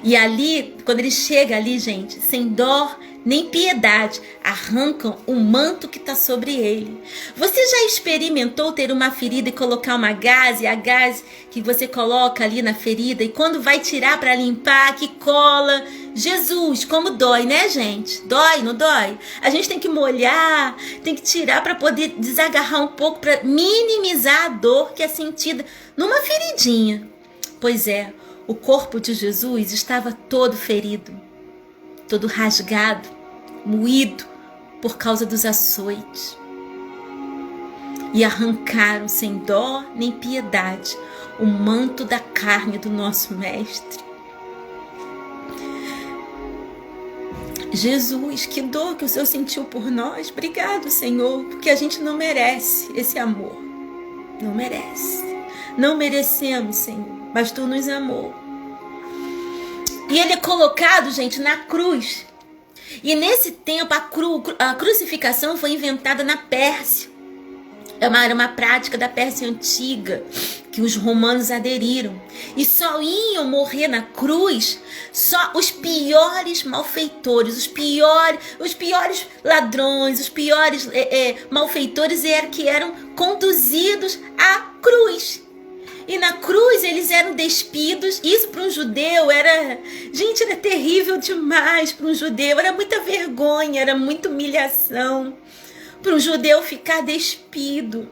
E ali, quando ele chega ali, gente, sem dó nem piedade, arrancam o manto que está sobre ele. Você já experimentou ter uma ferida e colocar uma gaze, a gaze que você coloca ali na ferida, e quando vai tirar para limpar, que cola? Jesus, como dói, né, gente? Dói, não dói? A gente tem que molhar, tem que tirar para poder desagarrar um pouco, para minimizar a dor que é sentida numa feridinha. Pois é, o corpo de Jesus estava todo ferido, todo rasgado, moído por causa dos açoites. E arrancaram sem dó nem piedade o manto da carne do nosso mestre. Jesus, que dor que o Senhor sentiu por nós. Obrigado, Senhor, porque a gente não merece esse amor. Não merece. Não merecemos, Senhor, mas Tu nos amou. E Ele é colocado, gente, na cruz. E nesse tempo a crucificação foi inventada na Pérsia. Era uma prática da Pérsia antiga que os romanos aderiram. E só iam morrer na cruz só os piores malfeitores, os piores ladrões, os piores malfeitores que eram conduzidos à cruz. E na cruz eles eram despidos. Isso para um judeu era terrível demais para um judeu. Era muita vergonha, era muita humilhação para um judeu ficar despido.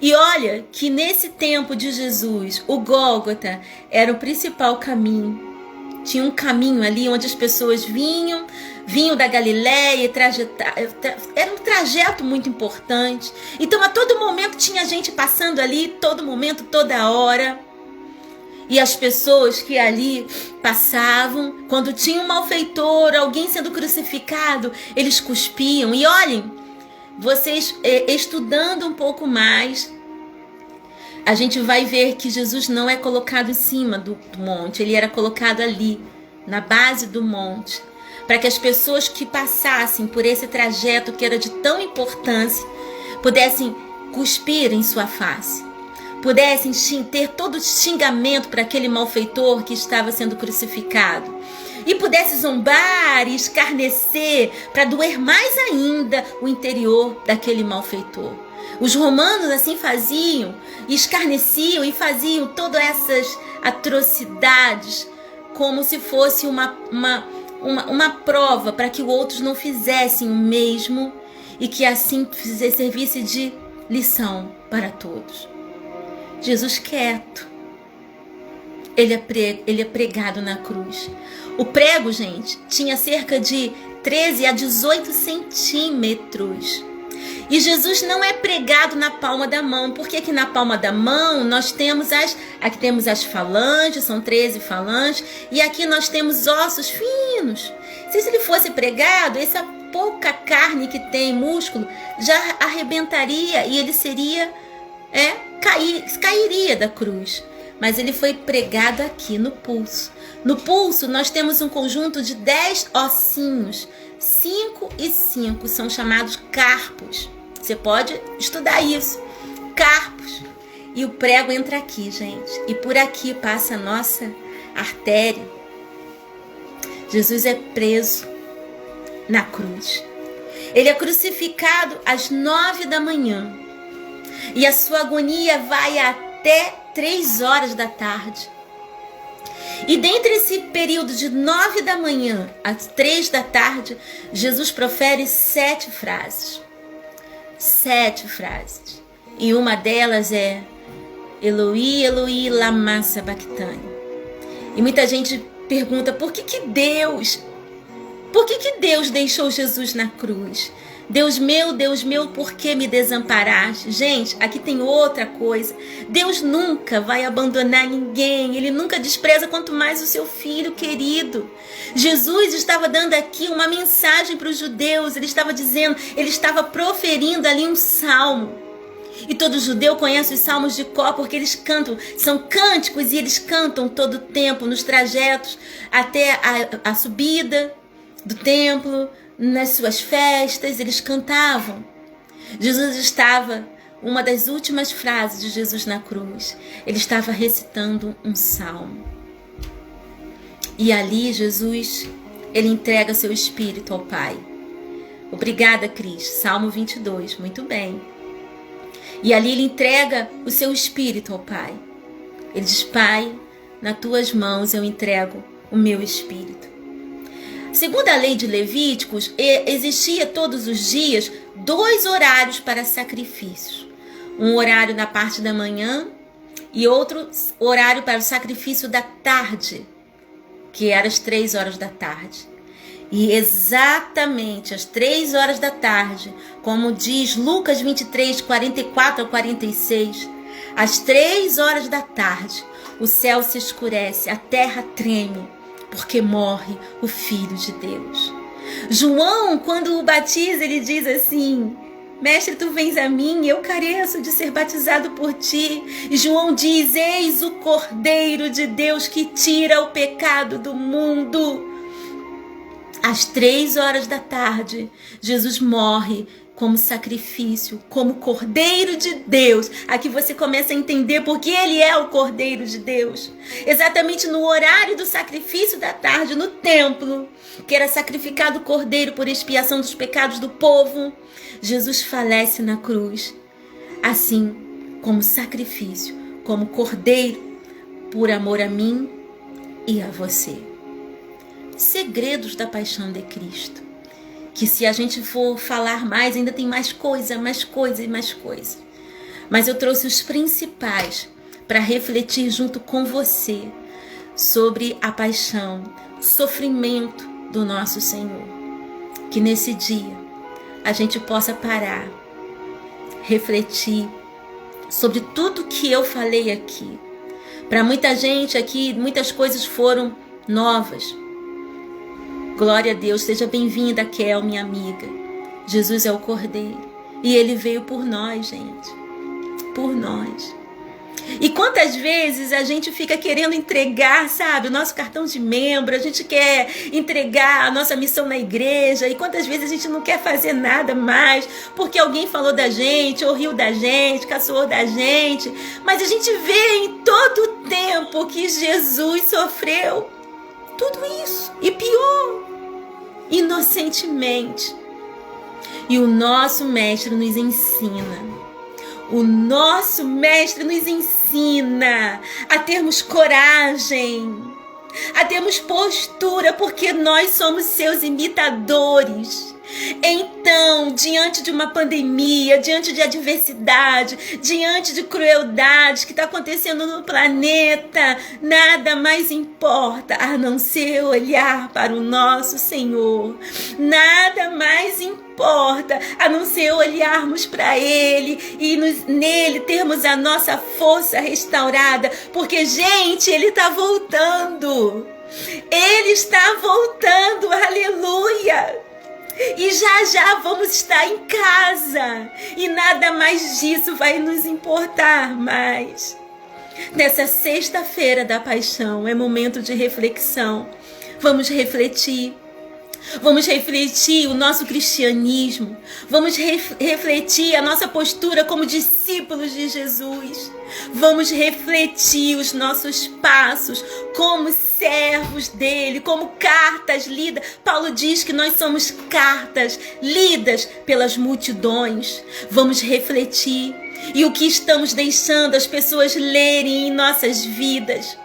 E olha que nesse tempo de Jesus, o Gólgota era o principal caminho. Tinha um caminho ali onde as pessoas vinham da Galileia, era um trajeto muito importante. Então a todo momento tinha gente passando ali, todo momento, toda hora. E as pessoas que ali passavam, quando tinha um malfeitor, alguém sendo crucificado, eles cuspiam. E olhem, vocês estudando um pouco mais, a gente vai ver que Jesus não é colocado em cima do monte, ele era colocado ali, na base do monte, para que as pessoas que passassem por esse trajeto que era de tão importância, pudessem cuspir em sua face, pudessem ter todo o xingamento para aquele malfeitor que estava sendo crucificado, e pudesse zombar e escarnecer para doer mais ainda o interior daquele malfeitor. Os romanos assim faziam, escarneciam e faziam todas essas atrocidades como se fosse uma prova para que os outros não fizessem o mesmo e que assim servisse de lição para todos. Jesus quieto, ele é pregado na cruz. O prego, gente, tinha cerca de 13 a 18 centímetros. E Jesus não é pregado na palma da mão, porque aqui na palma da mão nós temos aqui temos as falanges, são 13 falanges, e aqui nós temos ossos finos. Se ele fosse pregado, essa pouca carne que tem, músculo, já arrebentaria e ele cairia da cruz. Mas ele foi pregado aqui no pulso. No pulso nós temos um conjunto de 10 ossinhos, 5 e 5, são chamados carpos. Você pode estudar isso, carpos. E o prego entra aqui, gente, e por aqui passa a nossa artéria. Jesus é preso na cruz. Ele é crucificado às 9 da manhã. E a sua agonia vai até 3 horas da tarde. E dentre esse período de 9 da manhã às 3 da tarde, Jesus profere 7 frases. 7 frases. E uma delas é Eloi, Eloi, lama sabachthani. E muita gente pergunta por que Deus deixou Jesus na cruz? Deus meu, por que me desamparaste? Gente, aqui tem outra coisa. Deus nunca vai abandonar ninguém. Ele nunca despreza, quanto mais o seu filho querido. Jesus estava dando aqui uma mensagem para os judeus. Ele estava proferindo ali um salmo. E todo judeu conhece os salmos de cor, porque eles cantam, são cânticos, e eles cantam todo o tempo, nos trajetos, até a subida do templo, nas suas festas, eles cantavam. Jesus estava uma das últimas frases de Jesus na cruz. Ele estava recitando um salmo. E ali Jesus, ele entrega seu espírito ao Pai. Obrigada, Cris. Salmo 22, muito bem. E ali ele entrega o seu espírito ao Pai. Ele diz: Pai, nas tuas mãos eu entrego o meu espírito. Segundo a lei de Levíticos, existia todos os dias 2 horários para sacrifícios. Um horário na parte da manhã e outro horário para o sacrifício da tarde, que era às 3 horas da tarde. E exatamente às 3 horas da tarde, como diz Lucas 23, 44 a 46, às 3 horas da tarde, o céu se escurece, a terra treme, porque morre o Filho de Deus. João, quando o batiza, ele diz assim: Mestre, tu vens a mim, eu careço de ser batizado por ti. E João diz: Eis o Cordeiro de Deus que tira o pecado do mundo. Às 3 horas da tarde, Jesus morre como sacrifício, como Cordeiro de Deus. Aqui você começa a entender porque ele é o Cordeiro de Deus. Exatamente no horário do sacrifício da tarde, no templo, que era sacrificado o Cordeiro por expiação dos pecados do povo, Jesus falece na cruz, assim como sacrifício, como Cordeiro, por amor a mim e a você. Segredos da paixão de Cristo, que se a gente for falar mais, ainda tem mais coisa. Mas eu trouxe os principais para refletir junto com você sobre a paixão, o sofrimento do nosso Senhor. Que nesse dia a gente possa parar, refletir sobre tudo que eu falei aqui. Para muita gente aqui, muitas coisas foram novas. Glória a Deus, seja bem-vinda, Kel, minha amiga. Jesus é o Cordeiro e ele veio por nós, gente. Por nós. E quantas vezes a gente fica querendo entregar, sabe, o nosso cartão de membro, a gente quer entregar a nossa missão na igreja, e quantas vezes a gente não quer fazer nada mais, porque alguém falou da gente, ou riu da gente, caçoou da gente, mas a gente vê em todo o tempo que Jesus sofreu tudo isso, e pior, inocentemente. E o nosso mestre nos ensina. O nosso mestre nos ensina a termos coragem, a termos postura, porque nós somos seus imitadores. Então, diante de uma pandemia, diante de adversidade, diante de crueldades que está acontecendo no planeta, nada mais importa a não ser olhar para o nosso Senhor. Nada mais importa a não ser olharmos para Ele e nele termos a nossa força restaurada, porque, gente, Ele está voltando. Ele está voltando, aleluia! E já vamos estar em casa. E nada mais disso vai nos importar mais. Nessa sexta-feira da paixão é momento de reflexão. Vamos refletir. Vamos refletir o nosso cristianismo. Vamos refletir a nossa postura como discípulos de Jesus. Vamos refletir os nossos passos como servos dele, como cartas lidas. Paulo diz que nós somos cartas lidas pelas multidões. Vamos refletir e o que estamos deixando as pessoas lerem em nossas vidas.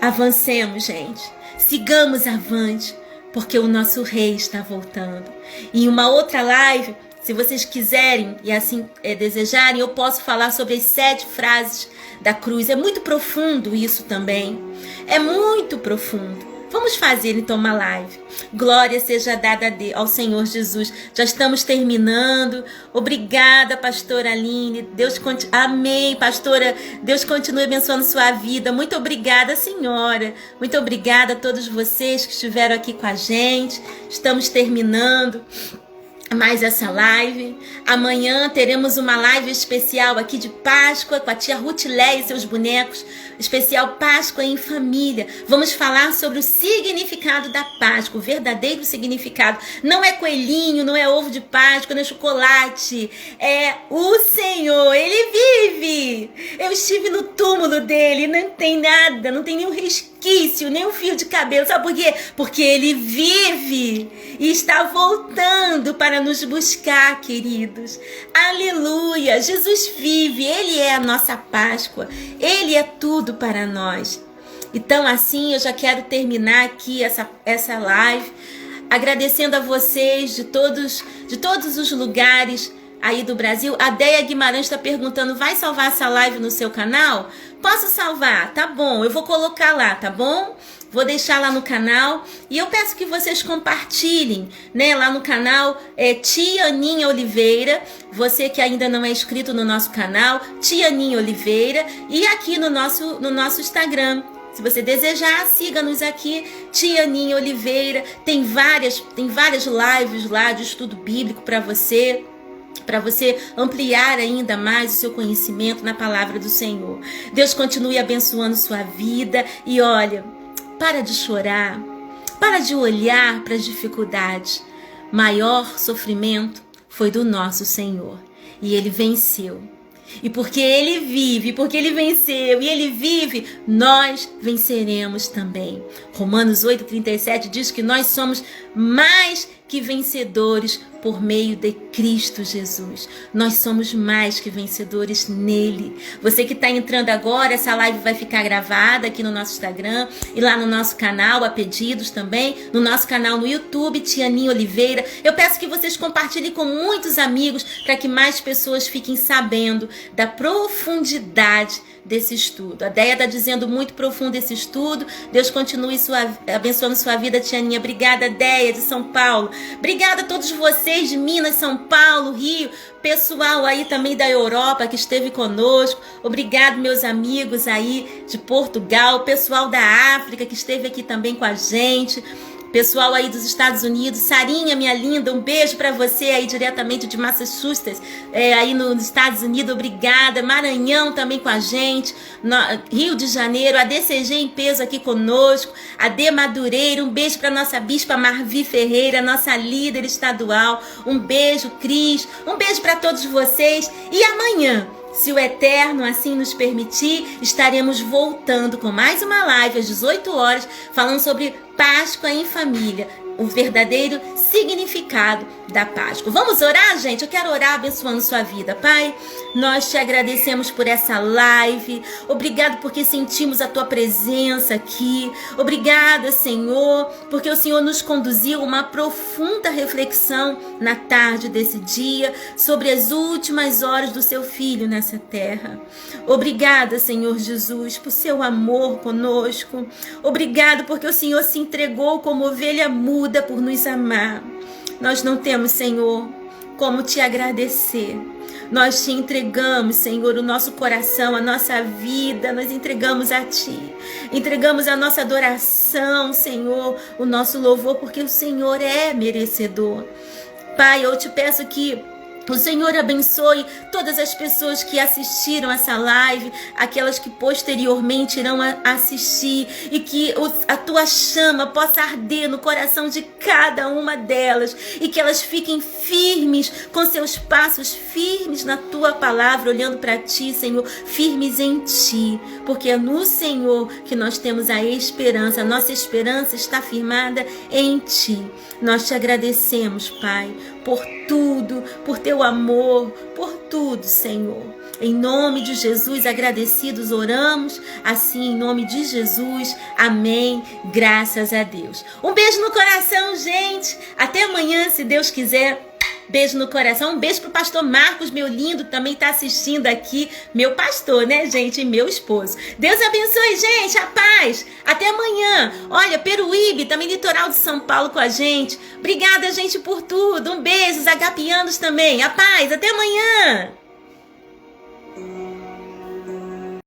Avancemos, gente. Sigamos avante, porque o nosso rei está voltando. Em uma outra live, se vocês quiserem e assim desejarem, eu posso falar sobre as 7 frases da cruz. É muito profundo isso também. É muito profundo. Vamos fazer então uma live. Glória seja dada ao Senhor Jesus. Já estamos terminando. Obrigada, pastora Aline. Amém, pastora. Deus continue abençoando sua vida. Muito obrigada, senhora. Muito obrigada a todos vocês que estiveram aqui com a gente. Estamos terminando. mais essa live. Amanhã teremos uma live especial aqui de Páscoa com a tia Ruth Lé e seus bonecos. Especial Páscoa em Família. Vamos falar sobre o significado da Páscoa, o verdadeiro significado. Não é coelhinho, não é ovo de Páscoa, não é chocolate. É o Senhor, Ele vive. Eu estive no túmulo dele, não tem nada, não tem nenhum resquício, nem um fio de cabelo. Sabe por quê? Porque Ele vive e está voltando para nos buscar, queridos. Aleluia! Jesus vive, Ele é a nossa Páscoa, Ele é tudo para nós. Então, assim, eu já quero terminar aqui essa live, agradecendo a vocês de todos os lugares aí do Brasil. A Deia Guimarães está perguntando, vai salvar essa live no seu canal? Posso salvar? Tá bom, eu vou colocar lá, tá bom? Vou deixar lá no canal e eu peço que vocês compartilhem, né? Lá no canal Tia Aninha Oliveira, você que ainda não é inscrito no nosso canal, Tia Aninha Oliveira, e aqui no nosso Instagram. Se você desejar, siga-nos aqui, Tia Aninha Oliveira. Tem várias lives lá de estudo bíblico para você ampliar ainda mais o seu conhecimento na palavra do Senhor. Deus continue abençoando sua vida e olha, para de chorar, para de olhar para as dificuldades. Maior sofrimento foi do nosso Senhor e Ele venceu. E porque Ele vive, porque Ele venceu e Ele vive, nós venceremos também. Romanos 8,37 diz que nós somos mais que vencedores por meio de Cristo Jesus. Nós somos mais que vencedores nele. Você que está entrando agora, essa live vai ficar gravada aqui no nosso Instagram e lá no nosso canal, a pedidos também, no nosso canal no YouTube, Tia Aninha Oliveira. Eu peço que vocês compartilhem com muitos amigos para que mais pessoas fiquem sabendo da profundidade desse estudo. A Deia está dizendo muito profundo esse estudo. Deus continue abençoando sua vida, Tia Aninha. Obrigada, Deia, de São Paulo. Obrigada a todos vocês de Minas, São Paulo, Rio, pessoal aí também da Europa que esteve conosco. Obrigado, meus amigos aí de Portugal, pessoal da África que esteve aqui também com a gente. Pessoal aí dos Estados Unidos, Sarinha, minha linda, um beijo para você aí diretamente de Massachusetts, aí nos Estados Unidos, obrigada. Maranhão também com a gente, Rio de Janeiro, a DCG em peso aqui conosco, a D Madureira, um beijo para nossa bispa Marvi Ferreira, nossa líder estadual, um beijo, Cris, um beijo para todos vocês e amanhã, se o Eterno assim nos permitir, estaremos voltando com mais uma live às 18 horas, falando sobre Páscoa em Família, o verdadeiro significado da Páscoa. Vamos orar, gente? Eu quero orar abençoando sua vida. Pai, nós te agradecemos por essa live. Obrigado porque sentimos a tua presença aqui. Obrigada, Senhor, porque o Senhor nos conduziu a uma profunda reflexão na tarde desse dia sobre as últimas horas do seu Filho nessa terra. Obrigada, Senhor Jesus, por seu amor conosco. Obrigado porque o Senhor se entregou como ovelha muda por nos amar. Nós não temos, Senhor, como te agradecer. Nós te entregamos, Senhor, o nosso coração, a nossa vida, nós entregamos a Ti. Entregamos a nossa adoração, Senhor, o nosso louvor, porque o Senhor é merecedor. Pai, eu te peço que o Senhor abençoe todas as pessoas que assistiram essa live, aquelas que posteriormente irão assistir, e que a tua chama possa arder no coração de cada uma delas, e que elas fiquem firmes, com seus passos firmes na tua palavra, olhando para ti, Senhor, firmes em ti, porque é no Senhor que nós temos a esperança. A nossa esperança está firmada em ti. Nós te agradecemos, Pai, por tudo, por teu amor, por tudo, Senhor. Em nome de Jesus, agradecidos, oramos assim, em nome de Jesus. Amém. Graças a Deus. Um beijo no coração, gente. Até amanhã, se Deus quiser. Beijo no coração, um beijo pro pastor Marcos, meu lindo, também tá assistindo aqui, meu pastor, né, gente, e meu esposo. Deus abençoe, gente, a paz, até amanhã. Olha, Peruíbe, também litoral de São Paulo com a gente. Obrigada, gente, por tudo, um beijo, os agapianos também, a paz, até amanhã.